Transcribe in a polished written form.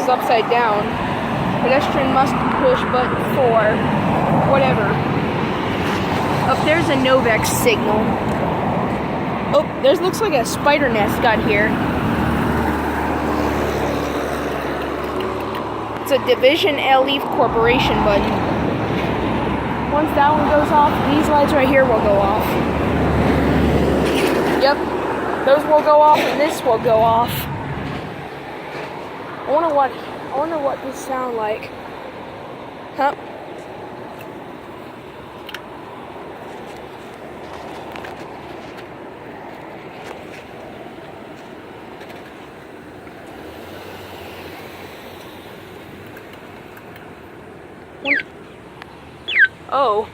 is upside down. Pedestrian must push button 4. Whatever. Oh, there's a Novax signal. Oh, there's looks like a spider nest got here. It's a Division L Leaf Corporation button. Once that one goes off, these lights right here will go off. Yep, those will go off and this will go off. I wonder what this sound like. Huh? Oh.